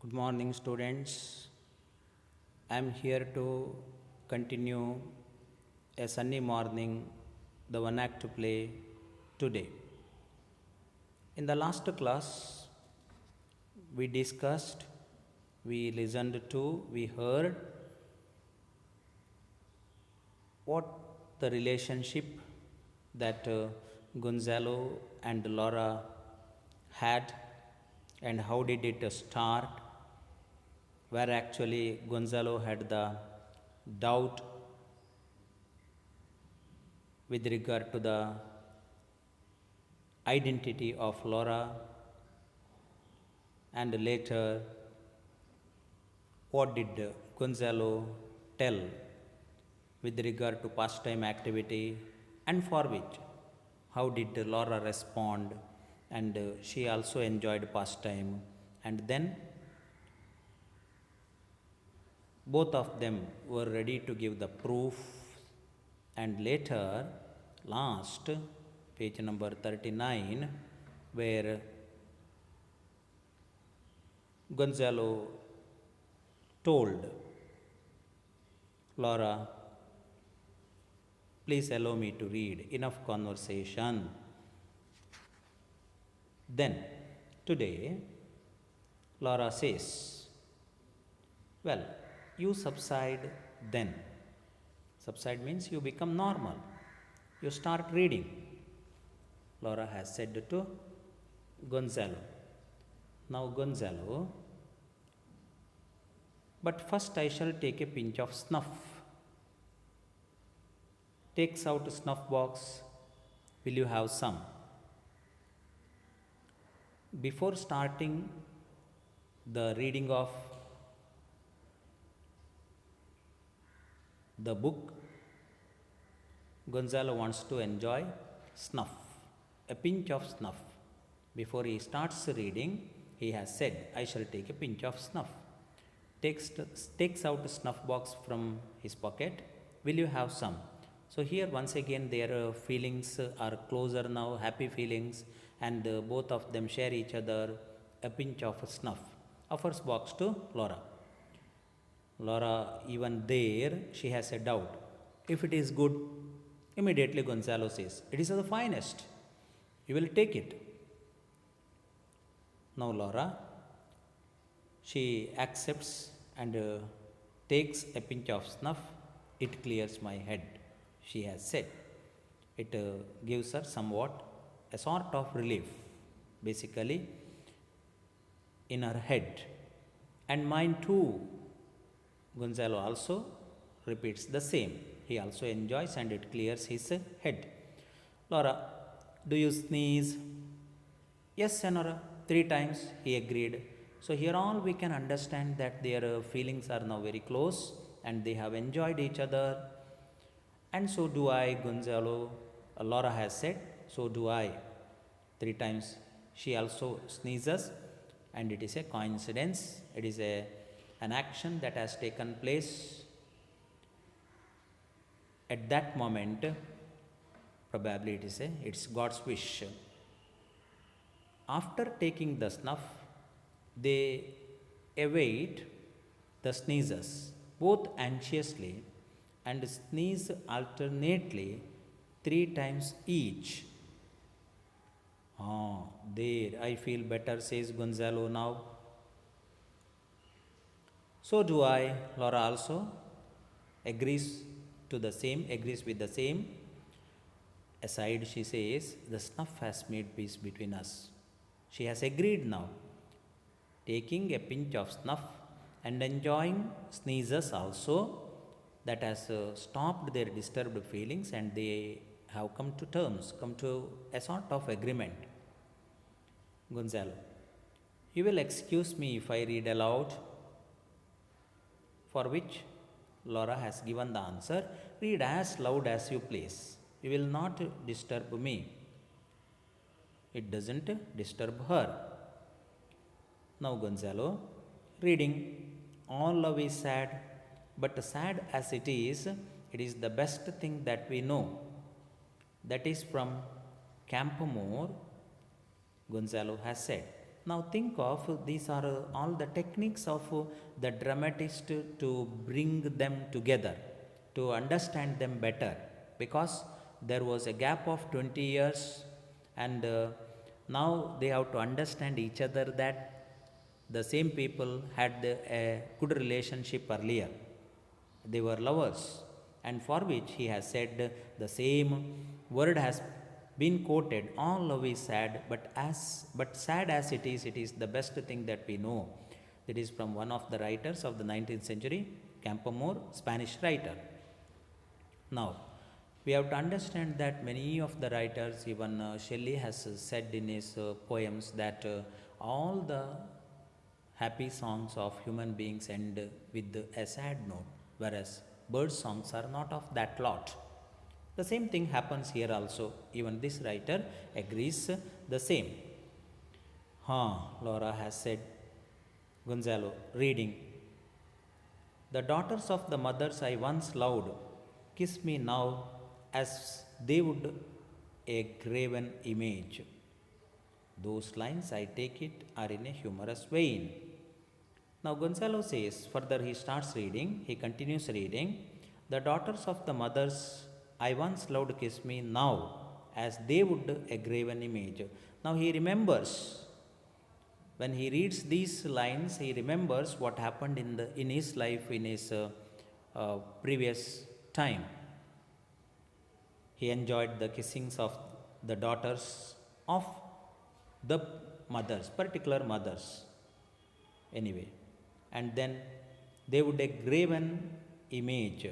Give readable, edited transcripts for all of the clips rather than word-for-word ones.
Good morning, students. I am here to continue a sunny morning, the one act play today. In the last class, we discussed, we listened to, we heard what the relationship that Gonzalo and Laura had and how did it start, where actually Gonzalo had the doubt with regard to the identity of Laura, and later what did Gonzalo tell with regard to pastime activity, and for which how did Laura respond, and she also enjoyed pastime, and then both of them were ready to give the proof, and later last page number 39 where Gonzalo told Laura, please allow me to read, enough conversation. Then today Laura says, well, you subside then. Subside means you become normal. You start reading. Laura has said to Gonzalo. Now Gonzalo, but first I shall take a pinch of snuff. Takes out a snuff box. Will you have some? Before starting the reading of the book, Gonzalo wants to enjoy snuff, a pinch of snuff. Before he starts reading, he has said, I shall take a pinch of snuff. Takes out a snuff box from his pocket. Will you have some? So here once again their feelings are closer now, happy feelings, and both of them share each other a pinch of snuff. Offers box to Laura. Laura, even there, she has a doubt. If it is good, immediately Gonzalo says, it is the finest. You will take it. Now Laura, she accepts and takes a pinch of snuff. It clears my head, she has said. It gives her somewhat a sort of relief, basically, in her head. And mine too. Gonzalo also repeats the same. He also enjoys and it clears his head. Laura, do you sneeze? Yes, Senora. 3 times, he agreed. So here all we can understand that their feelings are now very close and they have enjoyed each other. And so do I, Gonzalo. Laura has said, so do I. 3 times she also sneezes, and it is a coincidence. It is an action that has taken place at that moment. Probably it's God's wish. After taking the snuff, they await the sneezes, both anxiously, and sneeze alternately 3 times each. There, I feel better, says Gonzalo now. So do I. Laura also agrees with the same. Aside, she says, the snuff has made peace between us. She has agreed now. Taking a pinch of snuff and enjoying sneezes also, that has stopped their disturbed feelings, and they have come to terms, come to a sort of agreement. Gonzalo, you will excuse me if I read aloud? For which Laura has given the answer, read as loud as you please. You will not disturb me. It doesn't disturb her. Now Gonzalo, reading, all love is sad, but sad as it is the best thing that we know. That is from Campomore, Gonzalo has said. Now think of these are all the techniques of the dramatist to bring them together, to understand them better, because there was a gap of 20 years, and now they have to understand each other that the same people had a good relationship earlier. They were lovers, and for which he has said the same word has been quoted. All love is sad, but sad as it is the best thing that we know. That is from one of the writers of the 19th century, Campoamor, Spanish writer. Now, we have to understand that many of the writers, even Shelley has said in his poems that all the happy songs of human beings end with a sad note, whereas bird songs are not of that lot. The same thing happens here also. Even this writer agrees the same. Laura has said, Gonzalo, reading. The daughters of the mothers I once loved kiss me now as they would a graven image. Those lines, I take it, are in a humorous vein. Now Gonzalo says, further he starts reading, he continues reading, the daughters of the mothers I once loved kiss me now as they would a graven image. Now he remembers, when he reads these lines, he remembers what happened in his life, in his previous time. He enjoyed the kissings of the daughters of the mothers, particular mothers. Anyway, and then they would a graven image.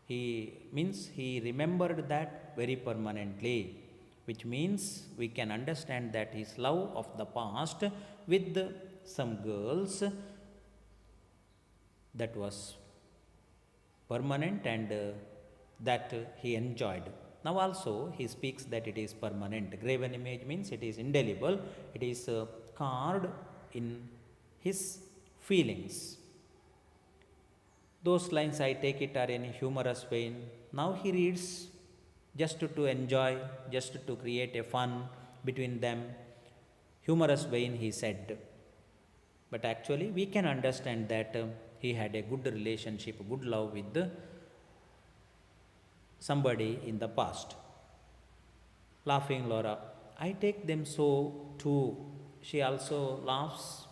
He means he remembered that very permanently, which means we can understand that his love of the past with some girls, that was permanent, and that he enjoyed. Now also he speaks that it is permanent. Graven image means it is indelible, it is carved in his feelings. Those lines, I take it, are in a humorous vein. Now he reads just to enjoy, just to create a fun between them. Humorous vein, he said. But actually we can understand that he had a good relationship, good love with somebody in the past. Laughing Laura, I take them so too. She also laughs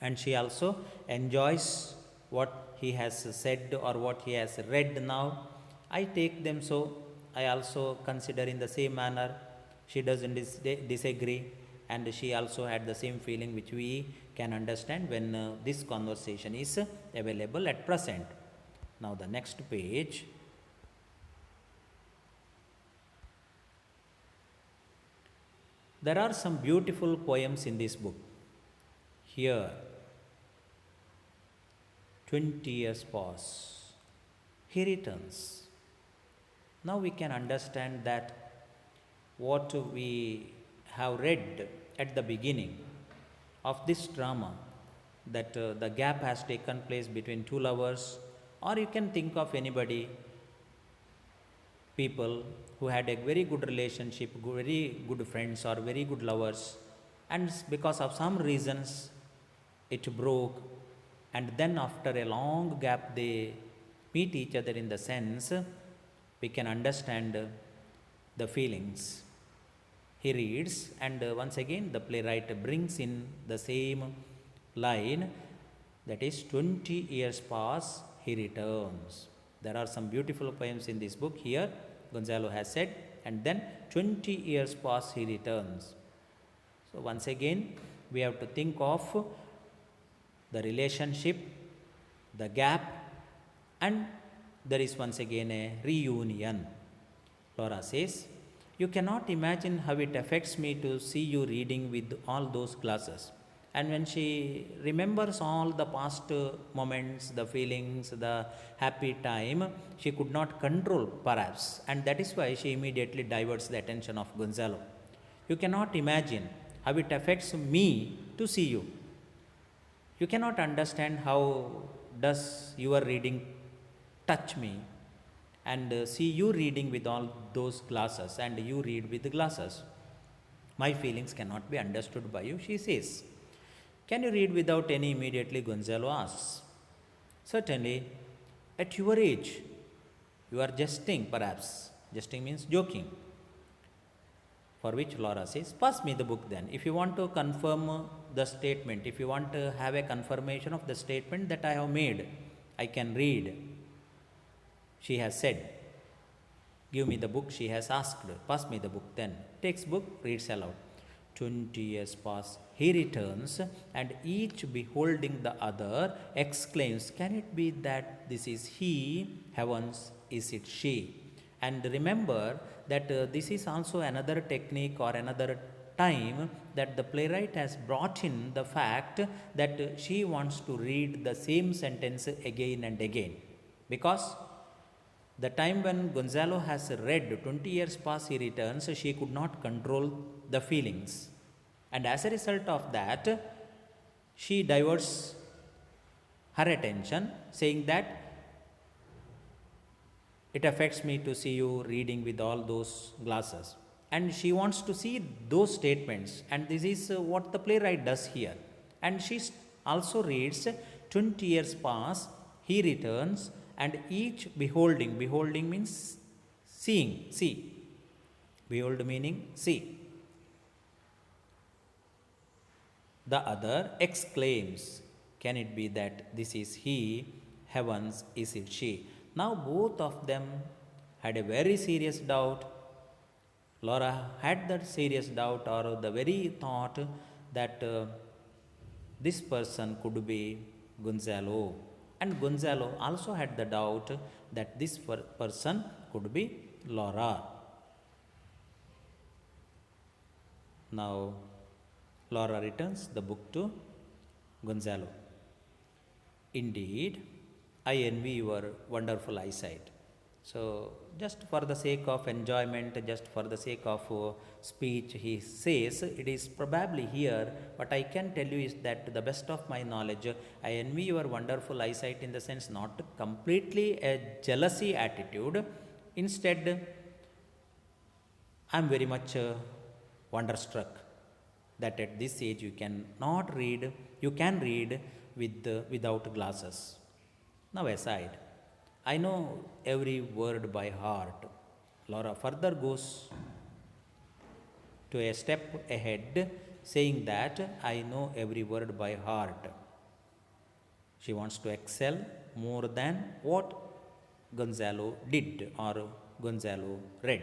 and she also enjoys what he has said or what he has read now. I take them so. I also consider in the same manner. She doesn't disagree, and she also had the same feeling which we can understand when this conversation is available at present. Now the next page. There are some beautiful poems in this book. Here, 20 years pass. He returns. Now we can understand that what we have read at the beginning of this drama, that the gap has taken place between two lovers, or you can think of anybody, people who had a very good relationship, very good friends or very good lovers, and because of some reasons it broke, and then after a long gap they meet each other. In the sense, we can understand the feelings. He reads, and once again the playwright brings in the same line, that is 20 years pass, he returns. There are some beautiful poems in this book. Here Gonzalo has said, and then 20 years pass, he returns. So once again we have to think of the relationship, the gap, and there is once again a reunion. Laura says, you cannot imagine how it affects me to see you reading with all those glasses. And when she remembers all the past moments, the feelings, the happy time, she could not control perhaps, and that is why she immediately diverts the attention of Gonzalo. You cannot imagine how it affects me to see you. You cannot understand how does your reading touch me, and see you reading with all those glasses, and you read with the glasses. My feelings cannot be understood by you, she says. Can you read without any immediately? Gonzalo asks. Certainly, at your age, you are jesting, perhaps. Jesting means joking. For which Laura says, pass me the book then. If you want to confirm the statement, if you want to have a confirmation of the statement that I have made, I can read. She has said, give me the book, she has asked. Pass me the book then. Takes book, reads aloud. 20 years pass. He returns, and each beholding the other exclaims, can it be that this is he? Heavens, is it she? And remember that this is also another technique or another time that the playwright has brought in the fact that she wants to read the same sentence again and again. Because the time when Gonzalo has read 20 years pass, he returns, she could not control the feelings. And as a result of that, she diverts her attention, saying that it affects me to see you reading with all those glasses. And she wants to see those statements. And this is what the playwright does here. And she also reads 20 years pass, he returns, and each beholding, beholding means seeing, see. Behold meaning see. The other exclaims, can it be that this is he? Heavens, is it she? Now both of them had a very serious doubt. Laura had that serious doubt or the very thought that this person could be Gonzalo. And Gonzalo also had the doubt that this person could be Laura. Now Laura returns the book to Gonzalo. Indeed, I envy your wonderful eyesight. So, just for the sake of enjoyment, just for the sake of speech, he says, it is probably here, but I can tell you is that to the best of my knowledge, I envy your wonderful eyesight in the sense not completely a jealousy attitude. Instead, I am very much wonderstruck that at this age you can read without glasses. Now aside, I know every word by heart. Laura further goes to a step ahead, saying that I know every word by heart. She wants to excel more than what Gonzalo did or Gonzalo read.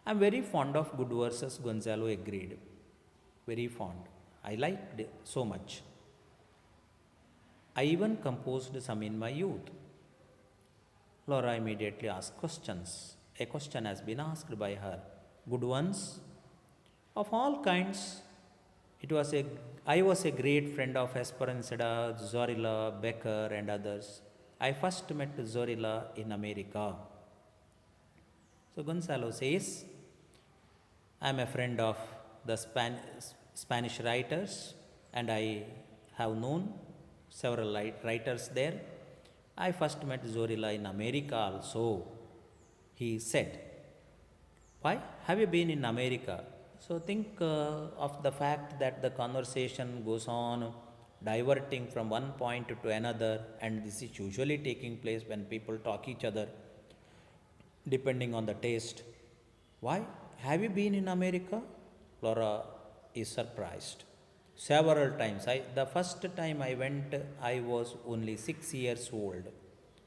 I am very fond of good verses, Gonzalo agreed. Very fond. I liked it so much. I even composed some in my youth. Laura immediately asked questions. A question has been asked by her. Good ones? Of all kinds. I was a great friend of Esperanza, Zorilla, Becker, and others. I first met Zorilla in America. So Gonzalo says, I am a friend of the Spanish writers, and I have known several writers there. I first met Zorilla in America also. He said, why have you been in America? So think of the fact that the conversation goes on diverting from one point to another, and this is usually taking place when people talk each other depending on the taste. Why have you been in America? Laura is surprised. Several times. The first time I went, I was only 6 years old.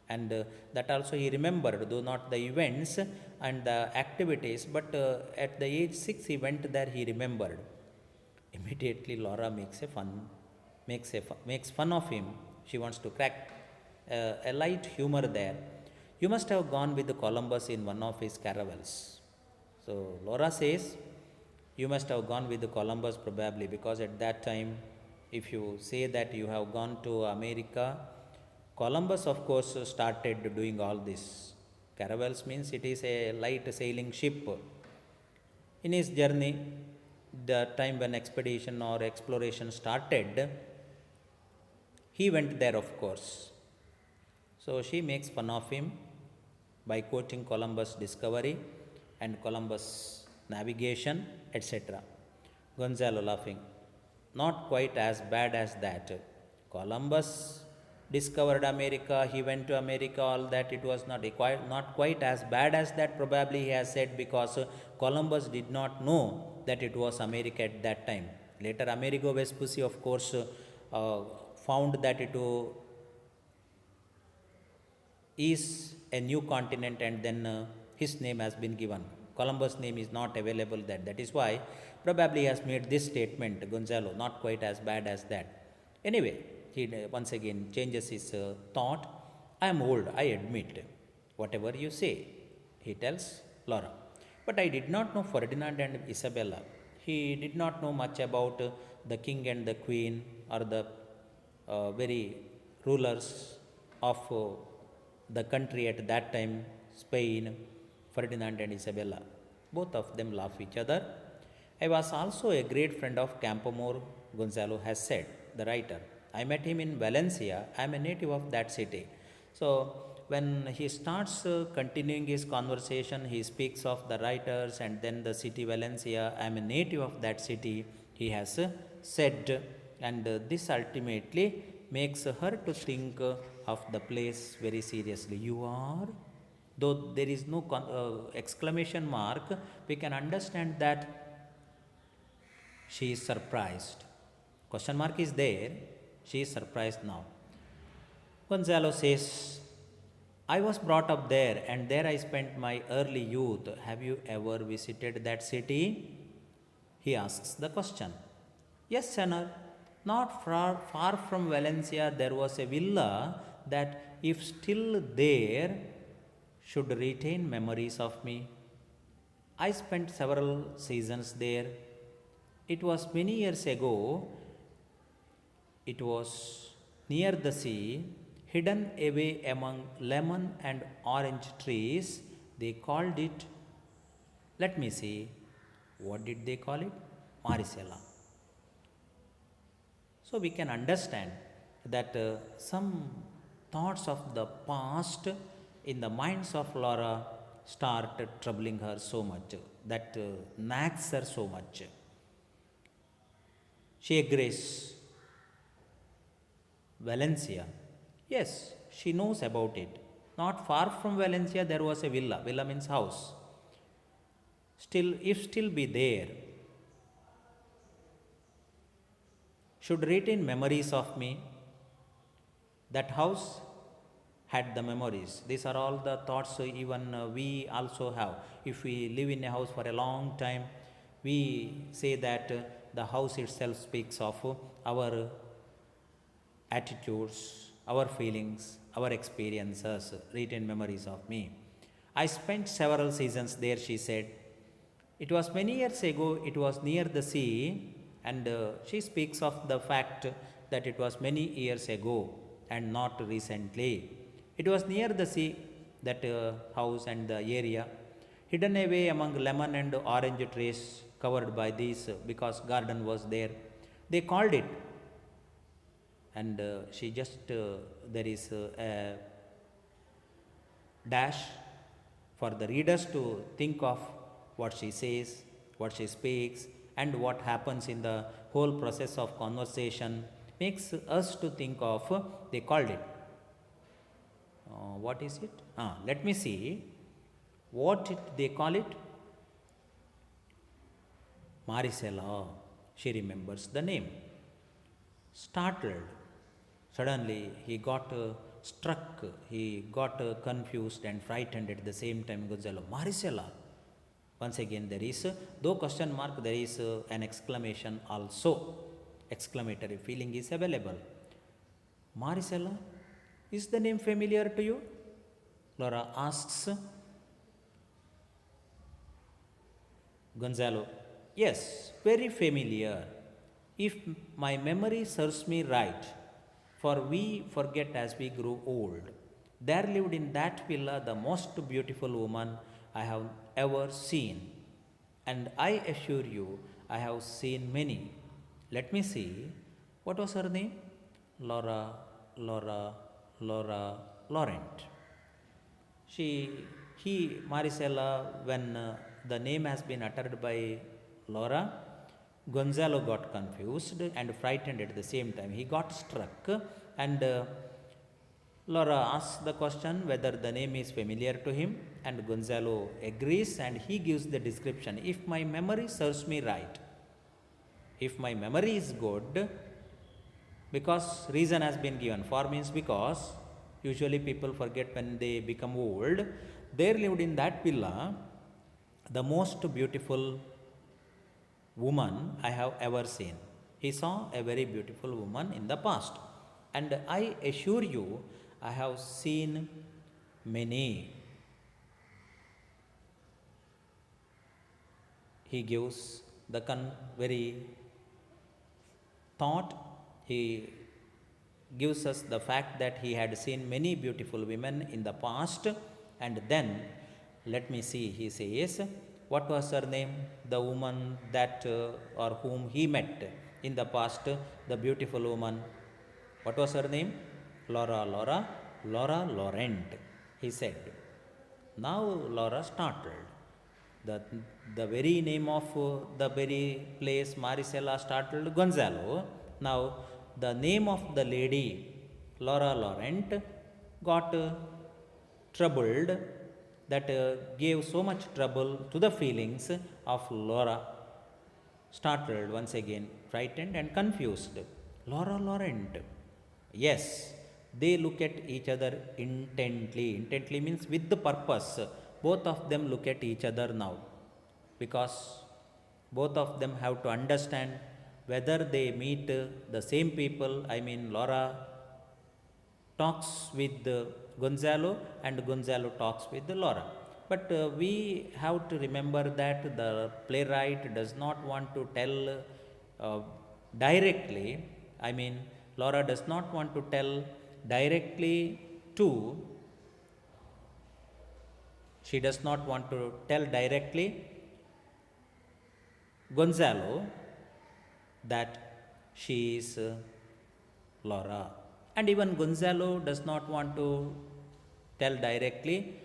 And that also he remembered, though not the events and the activities, but at the age 6 he went there, he remembered. Immediately Laura makes fun of him. She wants to crack a light humor there. You must have gone with Columbus in one of his caravels. So Laura says, you must have gone with Columbus probably, because at that time, if you say that you have gone to America, Columbus of course started doing all this. Caravels means it is a light sailing ship. In his journey, the time when expedition or exploration started, he went there of course. So she makes fun of him by quoting Columbus' discovery and Columbus' navigation, etc. Gonzalo laughing. Not quite as bad as that. Columbus discovered America, he went to America, all that. It was not quite as bad as that, probably he has said, because Columbus did not know that it was America at that time. Later, Amerigo Vespucci, of course, found that it is a new continent, and then his name has been given. Columbus' name is not available there. That is why probably he has made this statement, Gonzalo, not quite as bad as that. Anyway, he once again changes his thought. I am old, I admit. Whatever you say, he tells Laura. But I did not know Ferdinand and Isabella. He did not know much about the king and the queen, or the very rulers of the country at that time, Spain, Ferdinand and Isabella. Both of them laugh each other. I was also a great friend of Campoamor, Gonzalo has said, the writer. I met him in Valencia. I am a native of that city. So, when he starts continuing his conversation, he speaks of the writers and then the city Valencia. I am a native of that city, he has said, and this ultimately makes her to think of the place very seriously. You are? Though there is no exclamation mark, we can understand that she is surprised. Question mark is there, she is surprised now. Gonzalo says, I was brought up there and there I spent my early youth. Have you ever visited that city? He asks the question. Yes, Senor. Not far from Valencia, there was a villa that, if still there, should retain memories of me. I spent several seasons there. It was many years ago. It was near the sea, hidden away among lemon and orange trees. They called it, let me see, what did they call it? Maricela. So we can understand that some thoughts of the past in the minds of Laura start troubling her so much, that nags her so much. She agrees. Valencia. Yes, she knows about it. Not far from Valencia, there was a villa. Villa means house. Still, if still be there, should retain memories of me. That house had the memories. These are all the thoughts even we also have. If we live in a house for a long time, we say that the house itself speaks of our attitudes, our feelings, our experiences, retain memories of me. I spent several seasons there, she said. It was many years ago, it was near the sea, and she speaks of the fact that it was many years ago and not recently. It was near the sea, that house and the area, hidden away among lemon and orange trees covered by these, because garden was there. They called it, and she just, there is a dash for the readers to think of what she says, what she speaks, and what happens in the whole process of conversation, makes us to think of, they called it. What is it? Let me see. What they call it? Maricela. She remembers the name. Startled. Suddenly, he got struck, he got confused and frightened at the same time. Gonzalo, Maricela. Once again, there is, though question mark, there is an exclamation also. Exclamatory feeling is available. Maricela, is the name familiar to you? Laura asks. Gonzalo, yes, very familiar. If my memory serves me right, for we forget as we grow old. There lived in that villa the most beautiful woman I have ever seen. And I assure you, I have seen many. Let me see. What was her name? Laura, Laura, Laura, Laurent. Maricela, when the name has been uttered by Laura, Gonzalo got confused and frightened at the same time. He got struck, and Laura asks the question whether the name is familiar to him, and Gonzalo agrees and he gives the description. If my memory serves me right, if my memory is good, because reason has been given, for means because usually people forget when they become old. There lived in that villa the most beautiful woman I have ever seen. He saw a very beautiful woman in the past, and I assure you, I have seen many. He gives the very thought. He gives us the fact that he had seen many beautiful women in the past, and then let me see, he says, what was her name? The woman that or whom he met in the past, the beautiful woman. What was her name? Laura Laurent, he said. Now Laura startled. The, the very name of the very place Maricela startled Gonzalo. Now the name of the lady Laura Laurent got troubled, that gave so much trouble to the feelings of Laura. Startled once again, frightened and confused. Laura Laurent. Yes, they look at each other intently. Intently means with the purpose. Both of them look at each other now, because both of them have to understand whether they meet the same people. I mean, Laura talks with Gonzalo and Gonzalo talks with Laura. But we have to remember that the playwright does not want to tell directly, I mean, Laura does not want to tell directly to, she does not want to tell directly Gonzalo that she is Laura. And even Gonzalo does not want to tell directly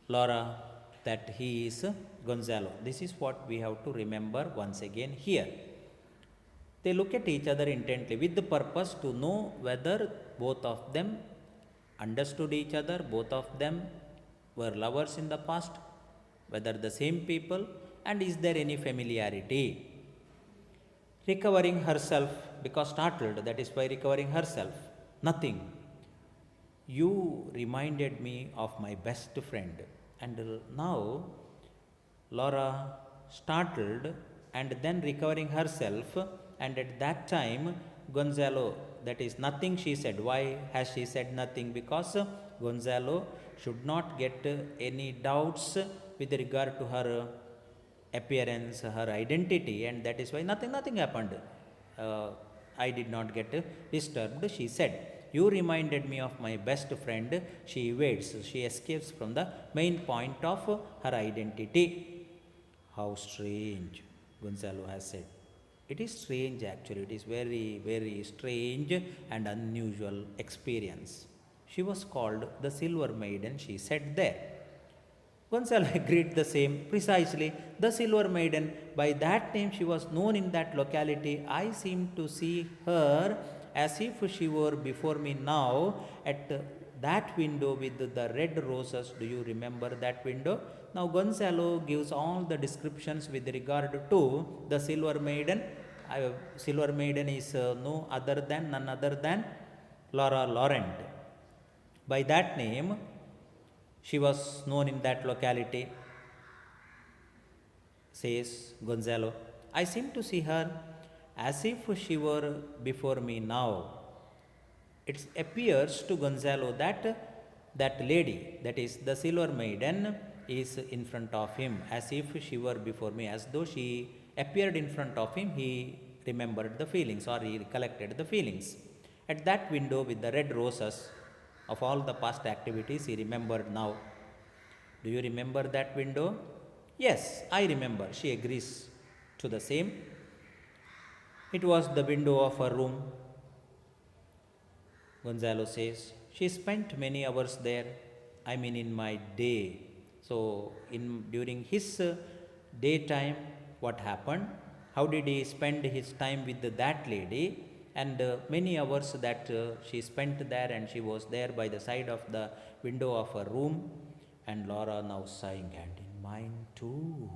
Laura that he is Gonzalo. This is what we have to remember once again here. They look at each other intently with the purpose to know whether both of them understood each other, both of them were lovers in the past, whether the same people, and is there any familiarity. Recovering herself, because startled, that is why recovering herself. Nothing. You reminded me of my best friend. And now Laura startled and then recovering herself, and at that time Gonzalo, that is nothing she said. Why has she said nothing? Because Gonzalo should not get any doubts with regard to her appearance, her identity, and that is why nothing happened. I did not get disturbed, she said. You reminded me of my best friend. She evades, she escapes from the main point of her identity. How strange, Gonzalo has said. It is strange actually, it is very strange and unusual experience. She was called the Silver Maiden, she said there. Gonzalo agreed the same, precisely. The Silver Maiden, by that name she was known in that locality. I seemed to see her as if she were before me now at that window with the red roses. Do you remember that window? Now Gonzalo gives all the descriptions with regard to the Silver Maiden. Silver Maiden is none other than Laura Laurent. By that name, she was known in that locality, says Gonzalo. I seem to see her as if she were before me now. It appears to Gonzalo that that lady, that is the Silver Maiden, is in front of him, as if she were before me, as though she appeared in front of him. He remembered the feelings, or he recollected the feelings. At that window with the red roses, of all the past activities, he remembered now. Do you remember that window? Yes, I remember. She agrees to the same. It was the window of her room. Gonzalo says, she spent many hours there. I mean, in my day. So, during his daytime, what happened? how did he spend his time with that lady, and many hours that she spent there, and she was there by the side of the window of her room. And Laura now sighing, and in mine too,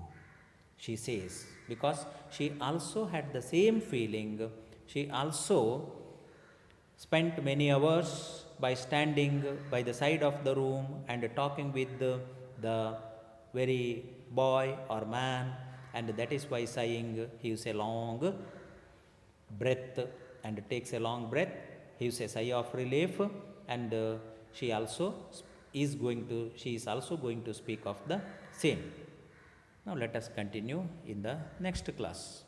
she says, because she also had the same feeling. She also spent many hours by standing by the side of the room and talking with the very boy or man, and that is why sighing, he gives a long breath and takes a long breath, he gives a sigh of relief, and she also she is also going to speak of the same. Now let us continue in the next class.